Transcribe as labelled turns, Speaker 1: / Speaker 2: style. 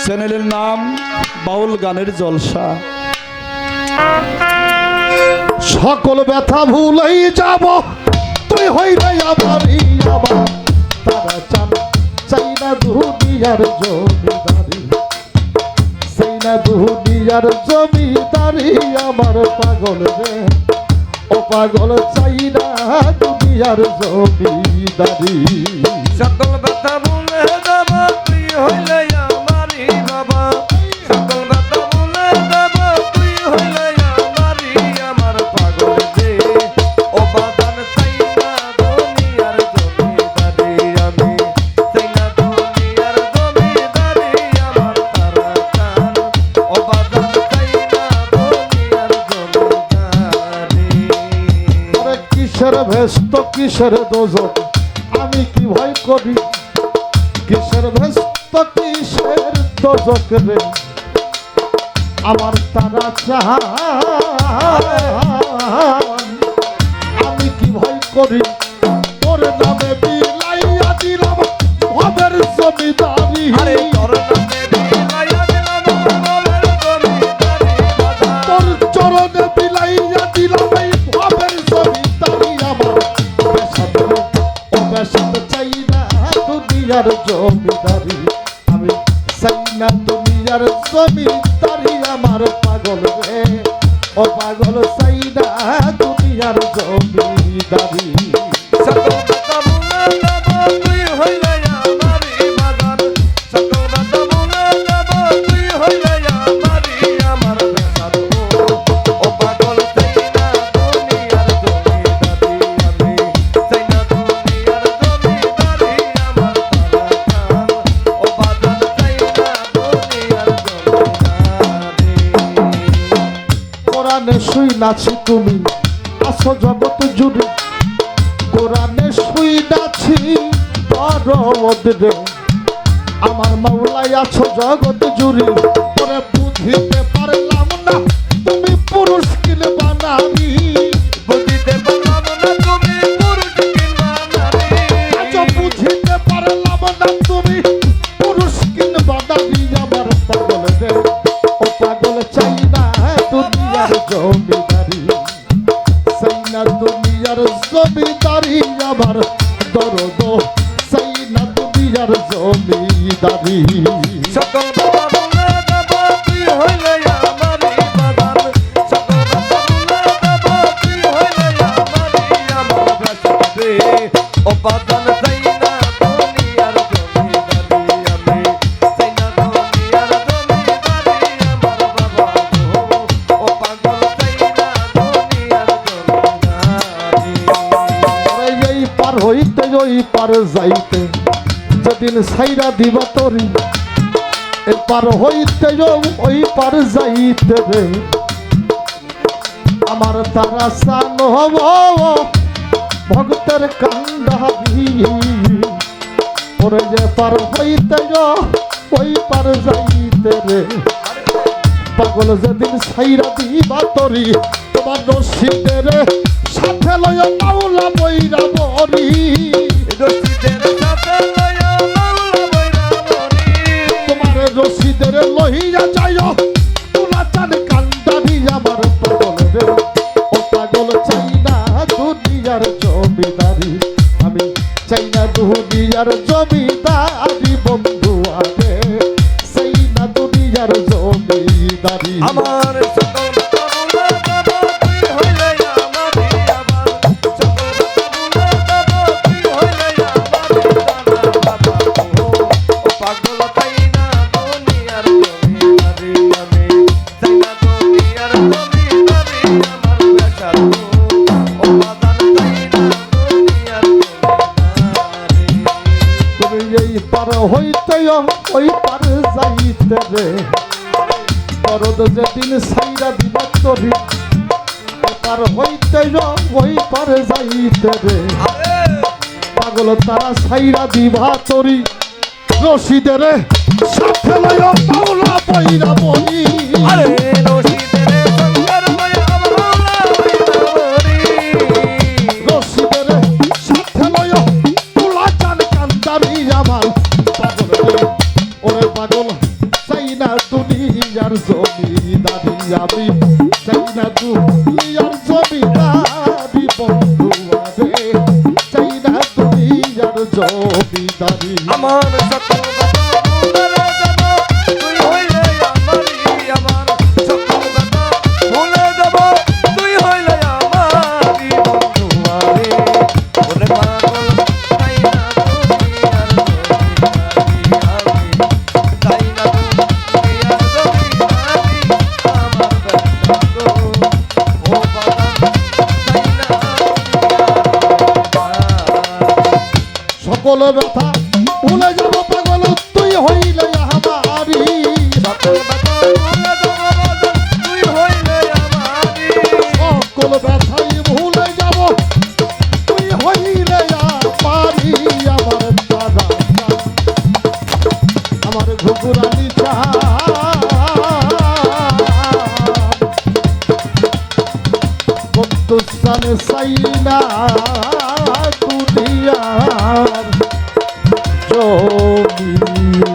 Speaker 1: চ্যানেলের নাম বাউল গানের জলসা।
Speaker 2: সকল ব্যথা ভুলেই যাব, তুই হইলে আমারই আমার। তারা চান চাই না দুনিয়ার জমিদারি, চাই না দুনিয়ার জমিদারি আমার পাগল রে, ও পাগল চাই না দুনিয়ার জমিদারি।
Speaker 3: সকল ব্যথা ভুলে যাব, তুই হইলে আমারই বাবা। সকল ব্যথা ভুলে যাব, তুই হইলে আমারই আমার পাগল যে। ও বাদান চাই না দুনিয়ার জমিদারি, আমি চাই না দুনিয়ার জমিদারি আমার তারা চান। ও বাদান চাই না দুনিয়ার জমিদারি।
Speaker 2: আরে কিসের ভেস্ত কিসের দোজক, আমি কি ভয় করি? কিসের ভেস্ত কিসের দোজক রে, আমার তারা চান। আমি কি ভয় করি? তোর নামে বিলাইয়া দিলাম ভবের জমিদারি।
Speaker 3: আরে তোর নামে বিলাইয়া দিলাম ভবের জমিদারি বাজার।
Speaker 2: তোর চরণে বিলাইয়া দিলাম এই ভবের জমিদারি আমার। বেসাদ রে, ও বেসাদ চাই না দুনিয়ার জমিদারি, আমি চাই না দুনিয়ার জমিদারি আমার পাগল রে, ও পাগল চাই না দুনিয়ার জমিদারি।
Speaker 3: সকল ব্যথা ভুলে যাব, তুই হইলে আমারই বাজার। সকল ব্যথা ভুলে যাব, তুই হইলে আমারই আমার বেসাদ। ও পাগল চাই না দুনিয়ার জমিদারি, আমি চাই না দুনিয়ার জমিদারি আমার তারা চান। ও বাজার চাই না দুনিয়ার জমিদারি।
Speaker 2: কোরআনে শুই নাছি তুমি আসো জগৎ জুড়ে, কোরআনে শুই নাছি দরদ রে, আমার মাওলাই আছো জগৎ জুড়ে। তোরে বুঝিতে পারলাম না তুমি পুরুষ কিংবা নারী,
Speaker 3: বুঝিতে পারলাম না তুমি পুরুষ কিংবা নারী।
Speaker 2: আজ বুঝিতে পারলাম না তুমি পুরুষ কিংবা নারী আমার পাগল রে, ও পাগল চাই না দুনিয়ার জমিদারি, চাই না দুনিয়ার জমিদারি আমার দরদ, চাই না দুনিয়ার জমিদারি।
Speaker 3: সকল ব্যথা ভুলে যাব, তুই হইলে আমারই বাজার। সকল ব্যথা ভুলে যাব, তুই হইলে আমারই আমার বেসাদ রে। ও বাদান চাই না দুনিয়ার জমিদারি, আমি চাই না দুনিয়ার জমিদারি আমার বাবা গো। ও পাগল চাই না দুনিয়ার জমিদারি।
Speaker 2: আরে এই পার হইতে ওই পার যাইতে যেদিন সাইরা দিবা তরি, এই পার হইতে ওই পার যাইতে রে, আমার তারা সান হব ভক্তের কান্দারি। ওরে যে পার হইতে ওই পার যাইতে রে, পাগল যেদিন সাইরা দিবা তরি, তোমার রশিদের সাথে লয় মাওলা বইরা বরি।
Speaker 3: রশিদের সাথে লয়া মাওলা বইরা বরি।
Speaker 2: তোমার রশিদের লইয়া যায় তুলা চান কান্দারি আমার পাগল রে, ও পাগল চাই না দুনিয়ার জমিদারি, আমি চাই না দুনিয়ার জমিদারি বন্ধু আগে, চাই না দুনিয়ার জমিদারি।
Speaker 3: আমার সকল ব্যথা ভুলে যাব, তুই হইলে আমারই আবার। সকল ব্যথা ভুলে যাব, তুই হইলে আমারই জানা বাবা গো। ও পাগল চাই না দুনিয়ার জমিদারি, আমি চাই না দুনিয়ার জমিদারি আমার বেসাদ গো। ও বাদান চাই না দুনিয়ার জমিদারি।
Speaker 2: তুমি এই পার হইতে ওই পার যাইতে রে, দরদ যেদিন সাইরা দিবা তরি, পার হইতে ওই পার যাইতে রে,
Speaker 3: আরে
Speaker 2: পাগল তারা সাইরা দিবা তরি, রশিদের সাথে লয় মাওলা বইরা বলি।
Speaker 3: আরে রশিদের সঙ্গের লয়া মাওলা বইরা বরি।
Speaker 2: রশিদের সাথে লয় তুলা চান কান্দারি আমার পাগল রে, ওরে পাগল চাই না দুনিয়ার জমিদারি আমি চাই না দুনিয়ার জমিদারি বন্ধু আরে চাই না দুনিয়ার জমিদারি
Speaker 3: আমার সকল কথা ভুলে যাব তুই হইলে আমারি আমার সকল কথা ভুলে যাব তুই হইলে আমারি বন্ধু আরে ওরে পাগল চাই না দুনিয়ার জমিদারি আমি চাই না দুনিয়ার জমিদারি আমার ব্যথা গো ও বাবা চাই না
Speaker 2: সকল ব্যথা ভুলে যাব পাগল তুই হইলে আমারি
Speaker 3: সকল ব্যথা ভুলে যাব বাদল তুই হইলে আমারি
Speaker 2: সকল ব্যথাই ভুলে যাব তুই হইলে আমারি আমার দাদা আমার ঘুঘুরানি চা বন্ধুস্থানে সাইনা দুনিয়ার জমিদারি